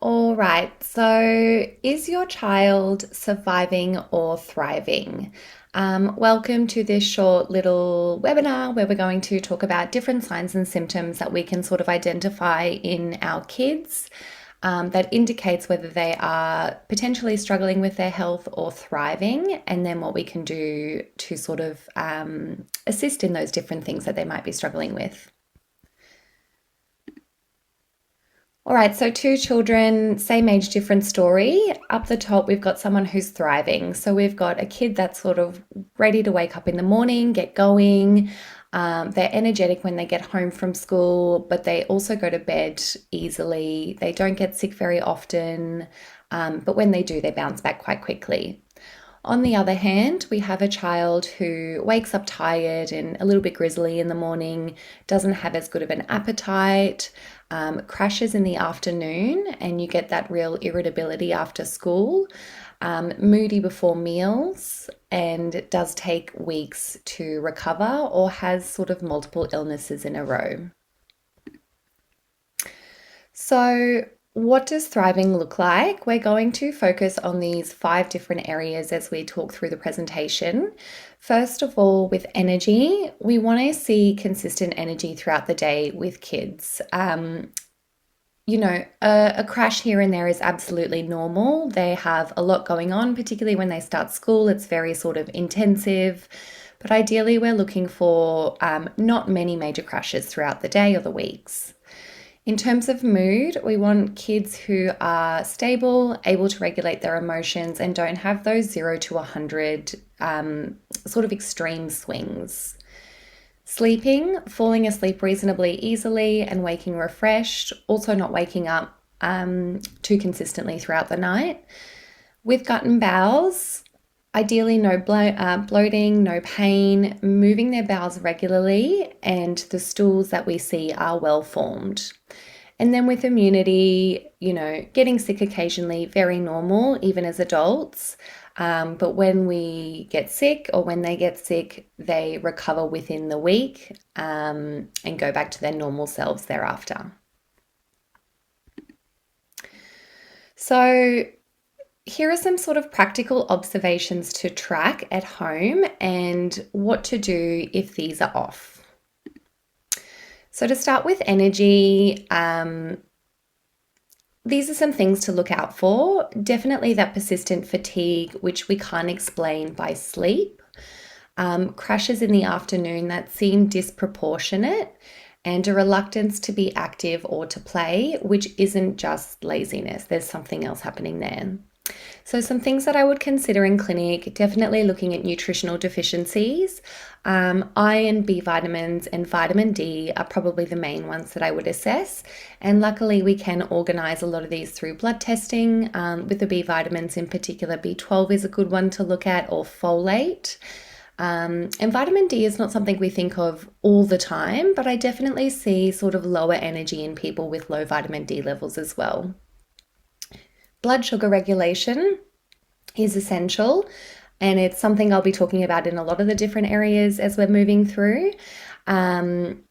All right, so is your child surviving or thriving? Welcome to this short little webinar where we're going to talk about different signs and symptoms that we can sort of identify in our kids that indicates whether they are potentially struggling with their health or thriving, and then what we can do to sort of assist in those different things that they might be struggling with. All right, so two children, same age, different story. Up the top, we've got someone who's thriving. So we've got a kid that's sort of ready to wake up in the morning, get going. They're energetic when they get home from school, but they also go to bed easily. They don't get sick very often, but when they do, they bounce back quite quickly. On the other hand, we have a child who wakes up tired and a little bit grizzly in the morning, doesn't have as good of an appetite, crashes in the afternoon, and you get that real irritability after school, moody before meals, and it does take weeks to recover or has sort of multiple illnesses in a row. So, what does thriving look like? We're going to focus on these 5 different areas as we talk through the presentation. First of all, with energy, we want to see consistent energy throughout the day with kids. A crash here and there is absolutely normal. They have a lot going on, particularly when they start school. It's very sort of intensive. But ideally, we're looking for not many major crashes throughout the day or the weeks. In terms of mood, we want kids who are stable, able to regulate their emotions, and don't have those 0 to 100 sort of extreme swings. Sleeping, falling asleep reasonably easily and waking refreshed, also not waking up too consistently throughout the night. With gut and bowels, ideally no bloating, no pain, moving their bowels regularly, and the stools that we see are well formed. And then with immunity, getting sick occasionally, very normal, even as adults. But when we get sick or when they get sick, they recover within the week and go back to their normal selves thereafter. So here are some sort of practical observations to track at home and what to do if these are off. So to start with energy, these are some things to look out for. Definitely that persistent fatigue, which we can't explain by sleep. Crashes in the afternoon that seem disproportionate, and a reluctance to be active or to play, which isn't just laziness. There's something else happening there. So some things that I would consider in clinic, definitely looking at nutritional deficiencies. Iron, B vitamins, and vitamin D are probably the main ones that I would assess. And luckily we can organise a lot of these through blood testing. With the B vitamins in particular, B12 is a good one to look at, or folate. And vitamin D is not something we think of all the time, but I definitely see sort of lower energy in people with low vitamin D levels as well. Blood sugar regulation is essential, and it's something I'll be talking about in a lot of the different areas as we're moving through. When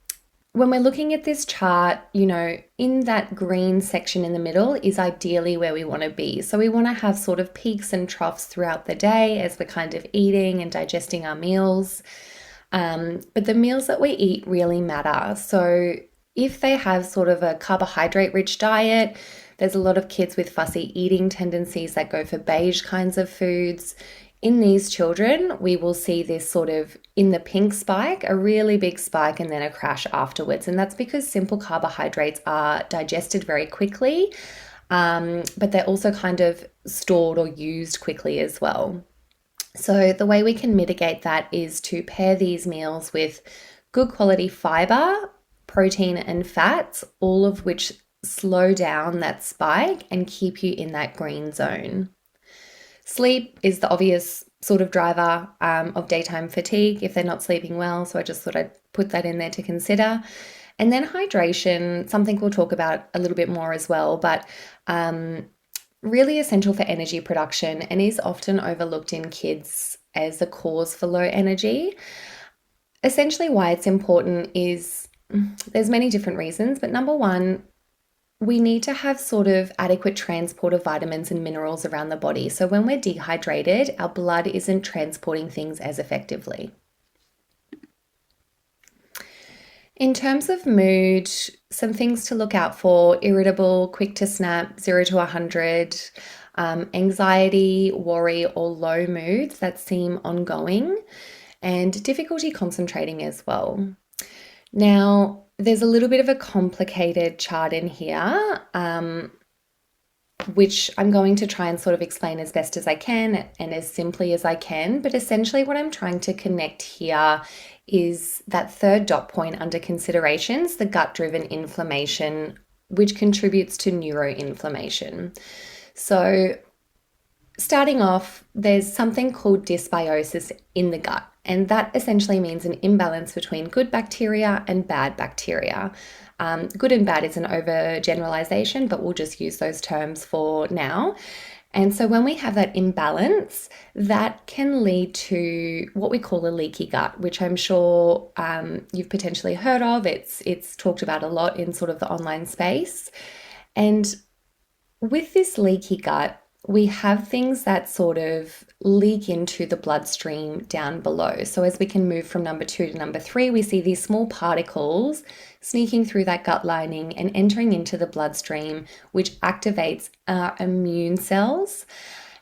we're looking at this chart, in that green section in the middle is ideally where we want to be. So we want to have sort of peaks and troughs throughout the day as we're kind of eating and digesting our meals. But the meals that we eat really matter. So if they have sort of a carbohydrate-rich diet, there's a lot of kids with fussy eating tendencies that go for beige kinds of foods. In these children, we will see this sort of in the pink spike, a really big spike, and then a crash afterwards. And that's because simple carbohydrates are digested very quickly, but they're also kind of stored or used quickly as well. So the way we can mitigate that is to pair these meals with good quality fiber, protein, and fats, all of which slow down that spike and keep you in that green zone. Sleep is the obvious sort of driver of daytime fatigue if they're not sleeping well, so I just thought I'd put that in there to consider. And then hydration, something we'll talk about a little bit more as well, but really essential for energy production and is often overlooked in kids as a cause for low energy. Essentially why it's important is there's many different reasons, but number one, we need to have sort of adequate transport of vitamins and minerals around the body. So when we're dehydrated, our blood isn't transporting things as effectively. In terms of mood, some things to look out for: irritable, quick to snap, 0 to 100, anxiety, worry, or low moods that seem ongoing, and difficulty concentrating as well. Now, there's a little bit of a complicated chart in here, which I'm going to try and sort of explain as best as I can and as simply as I can. But essentially what I'm trying to connect here is that third dot point under considerations, the gut-driven inflammation, which contributes to neuroinflammation. So starting off, there's something called dysbiosis in the gut, and that essentially means an imbalance between good bacteria and bad bacteria. Good and bad is an overgeneralization, but we'll just use those terms for now. And so when we have that imbalance, that can lead to what we call a leaky gut, which I'm sure you've potentially heard of. It's talked about a lot in sort of the online space. And with this leaky gut, we have things that sort of leak into the bloodstream down below. So as we can move from number 2 to number 3, we see these small particles sneaking through that gut lining and entering into the bloodstream, which activates our immune cells.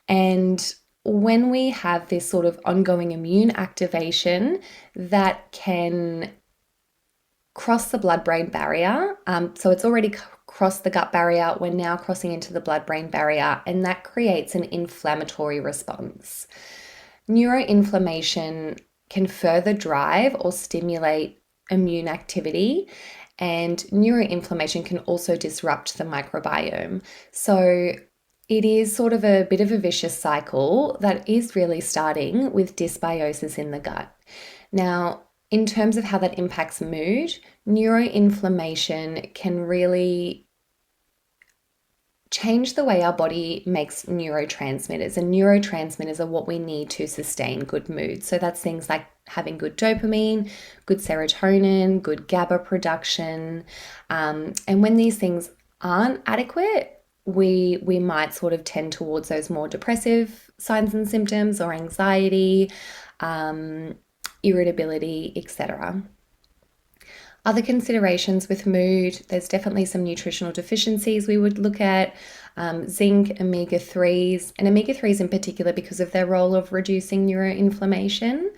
And when we have this sort of ongoing immune activation, that can cross the blood-brain barrier. So it's already crossed the gut barrier. We're now crossing into the blood-brain barrier, and that creates an inflammatory response. Neuroinflammation can further drive or stimulate immune activity, and neuroinflammation can also disrupt the microbiome. So it is sort of a bit of a vicious cycle that is really starting with dysbiosis in the gut. Now, in terms of how that impacts mood, neuroinflammation can really change the way our body makes neurotransmitters, and neurotransmitters are what we need to sustain good mood. So that's things like having good dopamine, good serotonin, good GABA production. And when these things aren't adequate, we might sort of tend towards those more depressive signs and symptoms, or anxiety, irritability, etc. Other considerations with mood, there's definitely some nutritional deficiencies we would look at, zinc, omega-3s, and omega-3s in particular because of their role of reducing neuroinflammation,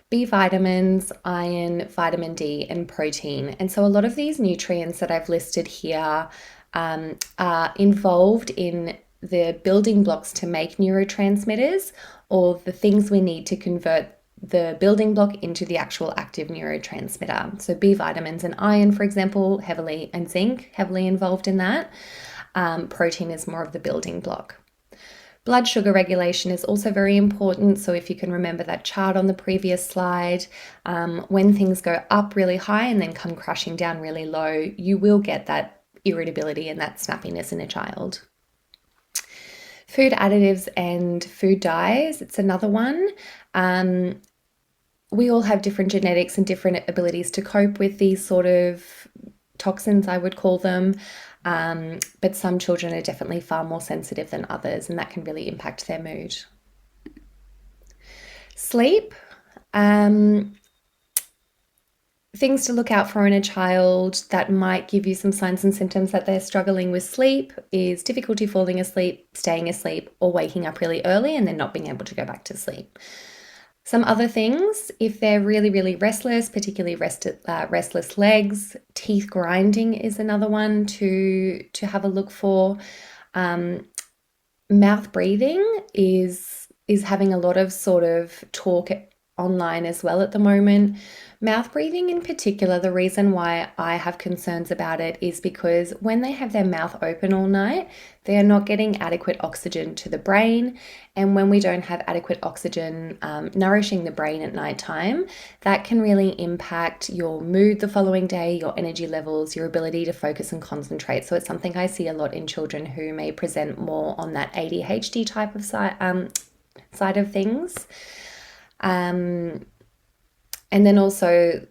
B vitamins, iron, vitamin D, and protein. And so a lot of these nutrients that I've listed here are involved in the building blocks to make neurotransmitters, or the things we need to convert the building block into the actual active neurotransmitter. So B vitamins and iron, for example, and zinc, heavily involved in that. Protein is more of the building block. Blood sugar regulation is also very important. So if you can remember that chart on the previous slide, when things go up really high and then come crashing down really low, you will get that irritability and that snappiness in a child. Food additives and food dyes, it's another one. We all have different genetics and different abilities to cope with these sort of toxins, I would call them. But some children are definitely far more sensitive than others, and that can really impact their mood. Sleep. Things to look out for in a child that might give you some signs and symptoms that they're struggling with sleep is difficulty falling asleep, staying asleep, or waking up really early and then not being able to go back to sleep. Some other things, if they're really, really restless, particularly restless legs, teeth grinding is another one to have a look for. Mouth breathing is having a lot of sort of talk online as well at the moment. Mouth breathing in particular, the reason why I have concerns about it is because when they have their mouth open all night, they are not getting adequate oxygen to the brain. And when we don't have adequate oxygen nourishing the brain at nighttime, that can really impact your mood the following day, your energy levels, your ability to focus and concentrate. So it's something I see a lot in children who may present more on that ADHD type of side of things. And then also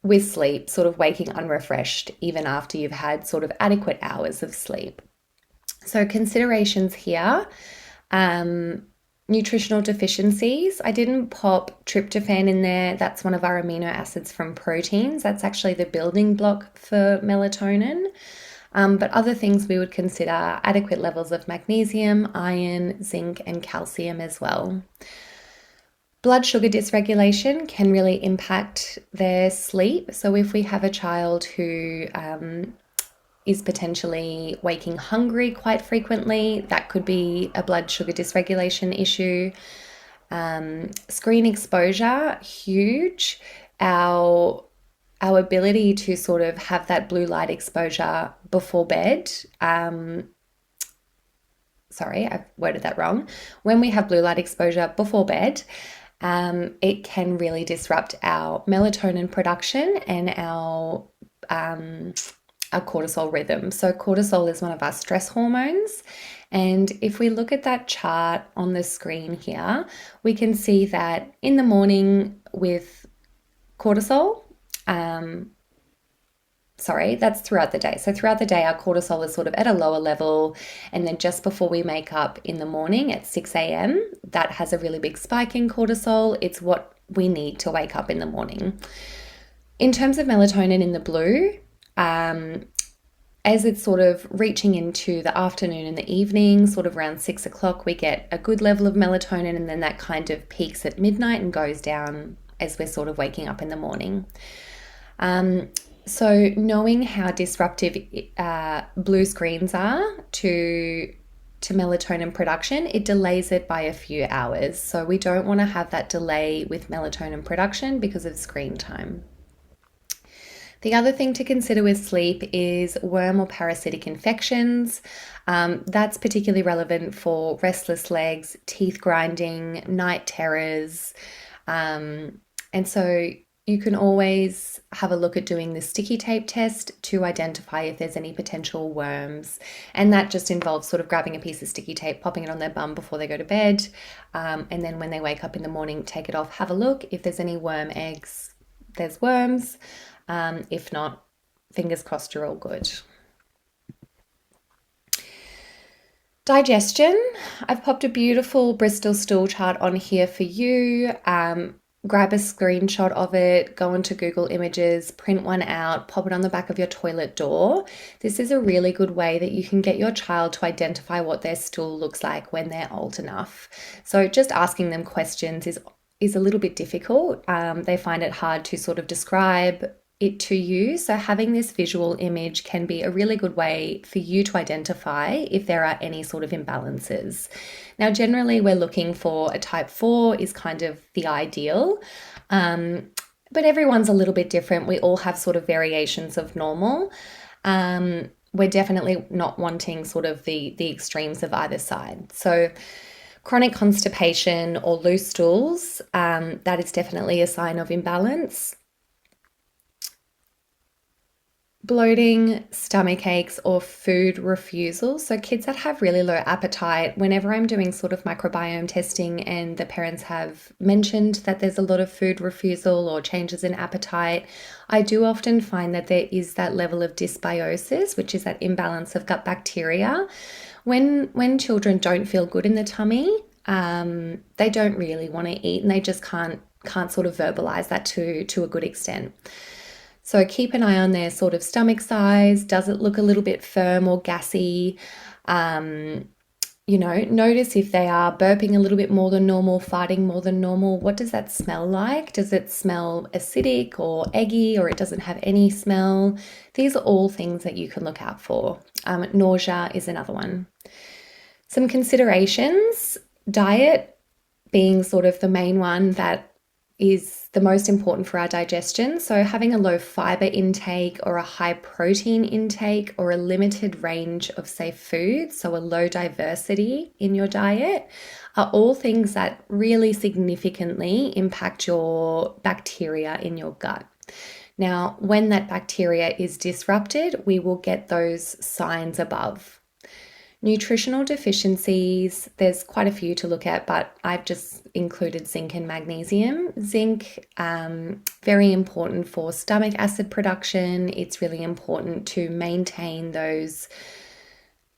with sleep, sort of waking unrefreshed even after you've had sort of adequate hours of sleep. So considerations here, nutritional deficiencies. I didn't pop tryptophan in there. That's one of our amino acids from proteins. That's actually the building block for melatonin. But other things we would consider adequate levels of magnesium, iron, zinc, and calcium as well. Blood sugar dysregulation can really impact their sleep. So if we have a child who is potentially waking hungry quite frequently, that could be a blood sugar dysregulation issue. Screen exposure, huge. Our ability to sort of have that blue light exposure before bed. Sorry, I've worded that wrong. When we have blue light exposure before bed, it can really disrupt our melatonin production and our cortisol rhythm. So cortisol is one of our stress hormones. And if we look at that chart on the screen here, we can see that in the morning with cortisol, that's throughout the day. So throughout the day, our cortisol is sort of at a lower level. And then just before we make up in the morning at 6 a.m., that has a really big spike in cortisol. It's what we need to wake up in the morning. In terms of melatonin in the blue, as it's sort of reaching into the afternoon and the evening, sort of around 6 o'clock, we get a good level of melatonin, and then that kind of peaks at midnight and goes down as we're sort of waking up in the morning. So knowing how disruptive blue screens are to melatonin production, it delays it by a few hours. So we don't want to have that delay with melatonin production because of screen time. The other thing to consider with sleep is worm or parasitic infections. That's particularly relevant for restless legs, teeth grinding, night terrors. And so you can always have a look at doing the sticky tape test to identify if there's any potential worms. And that just involves sort of grabbing a piece of sticky tape, popping it on their bum before they go to bed. And then when they wake up in the morning, take it off, have a look. If there's any worm eggs, there's worms. If not, fingers crossed you're all good. Digestion. I've popped a beautiful Bristol stool chart on here for you. Grab a screenshot of it, go onto Google Images, print one out, pop it on the back of your toilet door. This is a really good way that you can get your child to identify what their stool looks like when they're old enough. So just asking them questions is a little bit difficult. They find it hard to sort of describe it to you. So having this visual image can be a really good way for you to identify if there are any sort of imbalances. Now, generally we're looking for a type 4 is kind of the ideal, but everyone's a little bit different. We all have sort of variations of normal. We're definitely not wanting sort of the extremes of either side. So chronic constipation or loose stools, that is definitely a sign of imbalance. Bloating, stomach aches, or food refusal. So kids that have really low appetite, whenever I'm doing sort of microbiome testing and the parents have mentioned that there's a lot of food refusal or changes in appetite, I do often find that there is that level of dysbiosis, which is that imbalance of gut bacteria. When children don't feel good in the tummy, they don't really want to eat, and they just can't sort of verbalize that to a good extent. So keep an eye on their sort of stomach size. Does it look a little bit firm or gassy? Notice if they are burping a little bit more than normal, farting more than normal. What does that smell like? Does it smell acidic or eggy, or it doesn't have any smell? These are all things that you can look out for. Nausea is another one. Some considerations, diet being sort of the main one that is the most important for our digestion. So having a low fiber intake or a high protein intake or a limited range of safe foods, so a low diversity in your diet, are all things that really significantly impact your bacteria in your gut. Now, when that bacteria is disrupted, we will get those signs above. Nutritional deficiencies, there's quite a few to look at, but I've just included zinc and magnesium. Zinc, very important for stomach acid production. It's really important to maintain those,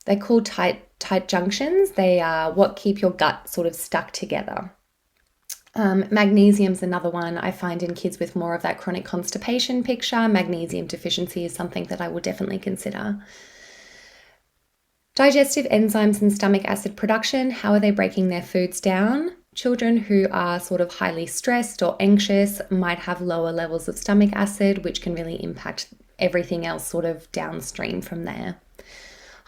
they're called tight junctions. They are what keep your gut sort of stuck together. Magnesium's another one I find in kids with more of that chronic constipation picture. Magnesium deficiency is something that I will definitely consider. Digestive enzymes and stomach acid production, how are they breaking their foods down? Children who are sort of highly stressed or anxious might have lower levels of stomach acid, which can really impact everything else sort of downstream from there.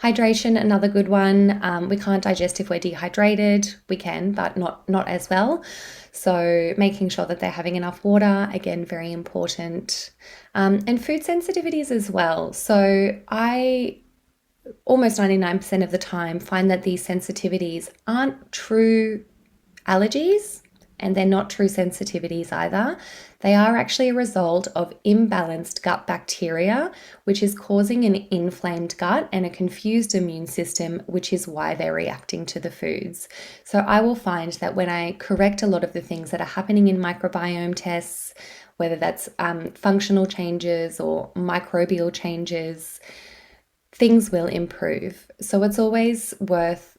Hydration, another good one. We can't digest if we're dehydrated. We can, but not as well. So making sure that they're having enough water, again, very important. And food sensitivities as well. So I almost 99% of the time find that these sensitivities aren't true allergies and they're not true sensitivities either. They are actually a result of imbalanced gut bacteria, which is causing an inflamed gut and a confused immune system, which is why they're reacting to the foods. So I will find that when I correct a lot of the things that are happening in microbiome tests, whether that's functional changes or microbial changes, things will improve. So it's always worth,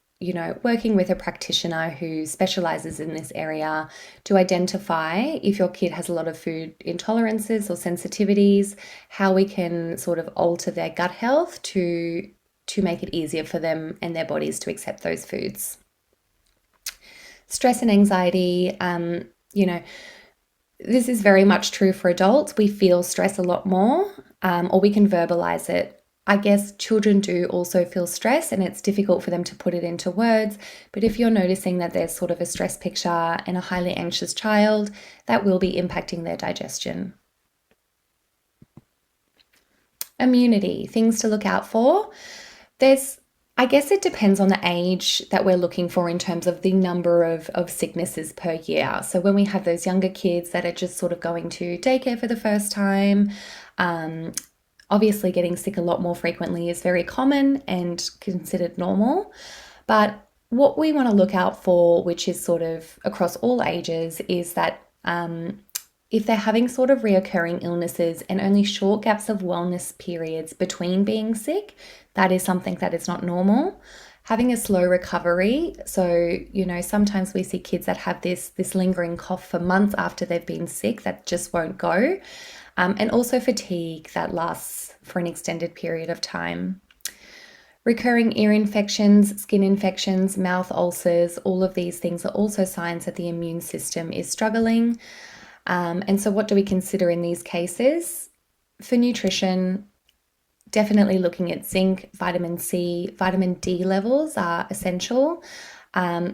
working with a practitioner who specializes in this area to identify if your kid has a lot of food intolerances or sensitivities, how we can sort of alter their gut health to make it easier for them and their bodies to accept those foods. Stress and anxiety, this is very much true for adults. We feel stress a lot more, or we can verbalize it. I guess children do also feel stress and it's difficult for them to put it into words, but if you're noticing that there's sort of a stress picture in a highly anxious child, that will be impacting their digestion. Immunity, things to look out for. I guess it depends on the age that we're looking for in terms of the number of sicknesses per year. So when we have those younger kids that are just sort of going to daycare for the first time, obviously getting sick a lot more frequently is very common and considered normal. But what we want to look out for, which is sort of across all ages, is that if they're having sort of reoccurring illnesses and only short gaps of wellness periods between being sick, that is something that is not normal. Having a slow recovery. So, sometimes we see kids that have this lingering cough for months after they've been sick that just won't go. And also fatigue that lasts for an extended period of time. Recurring ear infections, skin infections, mouth ulcers, all of these things are also signs that the immune system is struggling. And so what do we consider in these cases? For nutrition, definitely looking at zinc, vitamin C, vitamin D levels are essential.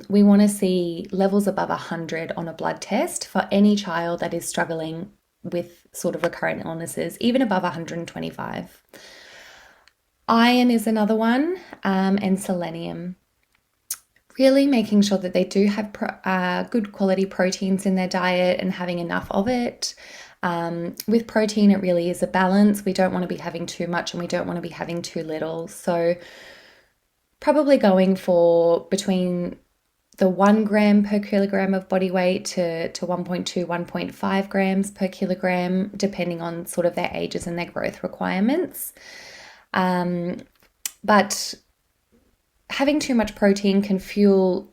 We want to see levels above 100 on a blood test for any child that is struggling with sort of recurrent illnesses, even above 125. Iron is another one, and selenium. Really making sure that they do have good quality proteins in their diet and having enough of it. With protein, it really is a balance. We don't want to be having too much and we don't want to be having too little. So probably going for between the 1 gram per kilogram of body weight to 1.2, 1.5 grams per kilogram, depending on sort of their ages and their growth requirements. But having too much protein can fuel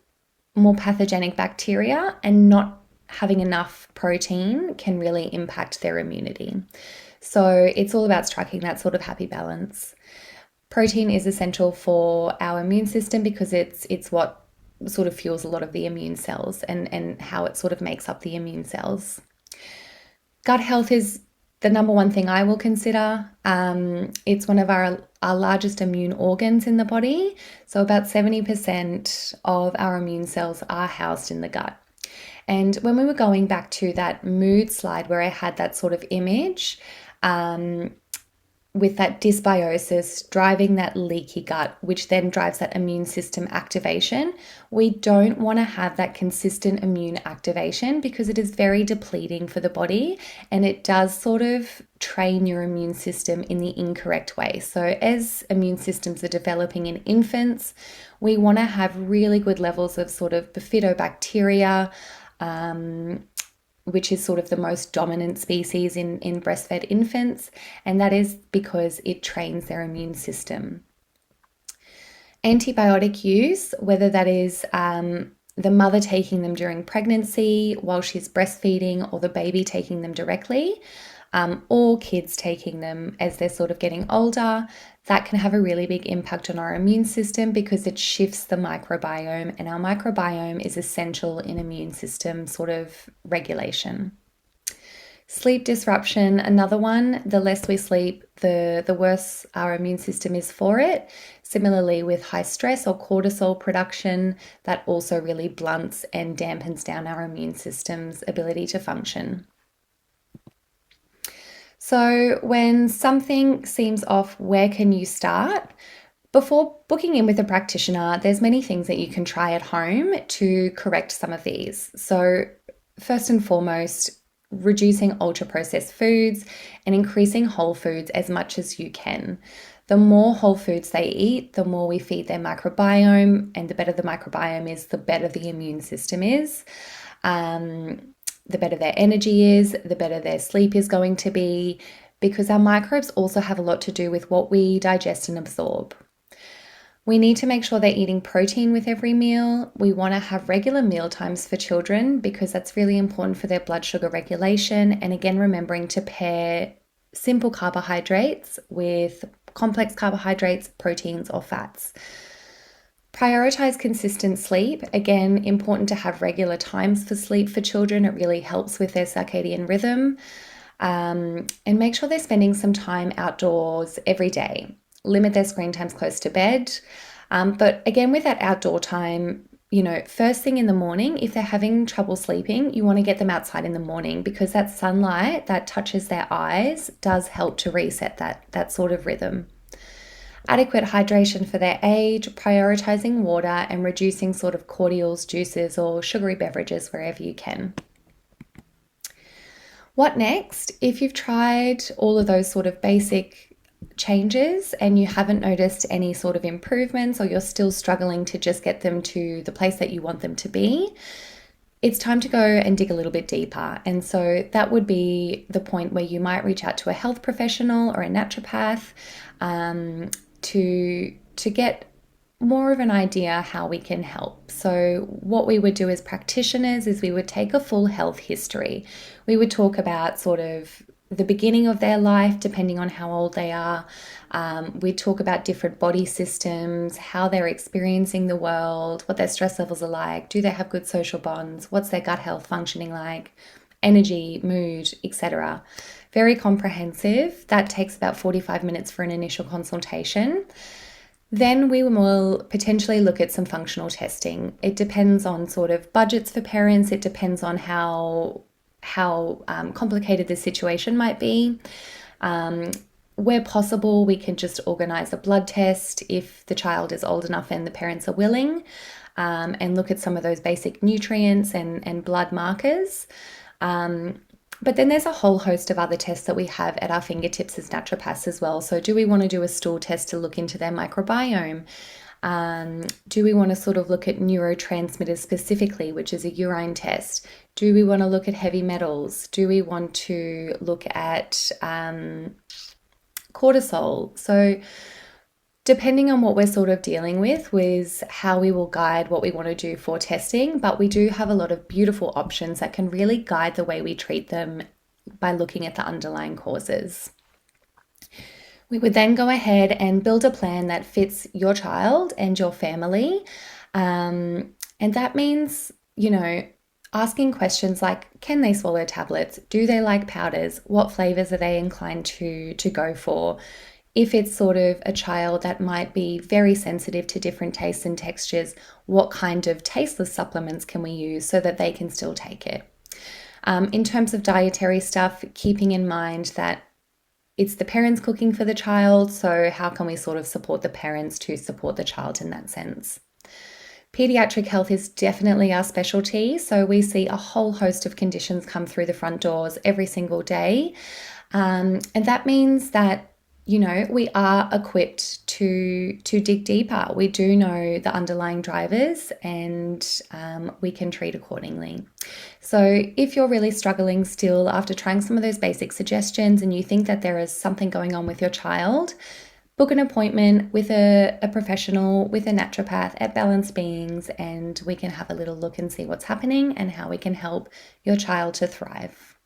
more pathogenic bacteria, and not having enough protein can really impact their immunity. So it's all about striking that sort of happy balance. Protein is essential for our immune system because it's what sort of fuels a lot of the immune cells and how it sort of makes up the immune cells. Gut health is the number one thing I will consider. It's one of our largest immune organs in the body. So about 70% of our immune cells are housed in the gut. And when we were going back to that mood slide where I had that sort of image, with that dysbiosis driving that leaky gut, which then drives that immune system activation. We don't want to have that consistent immune activation because it is very depleting for the body, and it does sort of train your immune system in the incorrect way. So as immune systems are developing in infants, we want to have really good levels of sort of bifidobacteria, which is sort of the most dominant species in breastfed infants, and that is because it trains their immune system. Antibiotic use, whether that is the mother taking them during pregnancy while she's breastfeeding, or the baby taking them directly, or kids taking them as they're sort of getting older, that can have a really big impact on our immune system because it shifts the microbiome, and our microbiome is essential in immune system sort of regulation. Sleep disruption, another one. The less we sleep, the worse our immune system is for it. Similarly, with high stress or cortisol production, that also really blunts and dampens down our immune system's ability to function. So when something seems off, where can you start? Before booking in with a practitioner, there's many things that you can try at home to correct some of these. So first and foremost, reducing ultra-processed foods and increasing whole foods as much as you can. The more whole foods they eat, the more we feed their microbiome, and the better the microbiome is, the better the immune system is. The better their energy is, the better their sleep is going to be, because our microbes also have a lot to do with what we digest and absorb. We need to make sure they're eating protein with every meal. We want to have regular meal times for children because that's really important for their blood sugar regulation. And again, remembering to pair simple carbohydrates with complex carbohydrates, proteins, or fats. Prioritize consistent sleep. Again, important to have regular times for sleep for children. It really helps with their circadian rhythm. And make sure they're spending some time outdoors every day. Limit their screen times close to bed. But again, with that outdoor time, first thing in the morning, if they're having trouble sleeping, you want to get them outside in the morning because that sunlight that touches their eyes does help to reset that sort of rhythm. Adequate hydration for their age, prioritizing water and reducing sort of cordials, juices, or sugary beverages wherever you can. What next? If you've tried all of those sort of basic changes and you haven't noticed any sort of improvements, or you're still struggling to just get them to the place that you want them to be, it's time to go and dig a little bit deeper. And so that would be the point where you might reach out to a health professional or a naturopath to get more of an idea how we can help. So what we would do as practitioners is we would take a full health history. We would talk about sort of the beginning of their life, depending on how old they are. We talk about different body systems, how they're experiencing the world, what their stress levels are like, do they have good social bonds, what's their gut health functioning like, energy, mood, etc. Very comprehensive. That takes about 45 minutes for an initial consultation. Then we will potentially look at some functional testing. It depends on sort of budgets for parents. It depends on how complicated the situation might be. Where possible, we can just organise a blood test if the child is old enough and the parents are willing, and look at some of those basic nutrients and blood markers. But then there's a whole host of other tests that we have at our fingertips as naturopaths as well. So do we want to do a stool test to look into their microbiome? Do we want to sort of look at neurotransmitters specifically, which is a urine test? Do we want to look at heavy metals? Do we want to look at cortisol? So depending on what we're sort of dealing with how we will guide what we want to do for testing, but we do have a lot of beautiful options that can really guide the way we treat them by looking at the underlying causes. We would then go ahead and build a plan that fits your child and your family. And that means, asking questions like, can they swallow tablets? Do they like powders? What flavors are they inclined to go for? If it's sort of a child that might be very sensitive to different tastes and textures, what kind of tasteless supplements can we use so that they can still take it? In terms of dietary stuff, keeping in mind that it's the parents cooking for the child, so how can we sort of support the parents to support the child in that sense? Pediatric health is definitely our specialty, so we see a whole host of conditions come through the front doors every single day. And that means that, we are equipped to dig deeper. We do know the underlying drivers, and we can treat accordingly. So if you're really struggling still after trying some of those basic suggestions and you think that there is something going on with your child, book an appointment with a professional, with a naturopath at Balanced Beings, and we can have a little look and see what's happening and how we can help your child to thrive.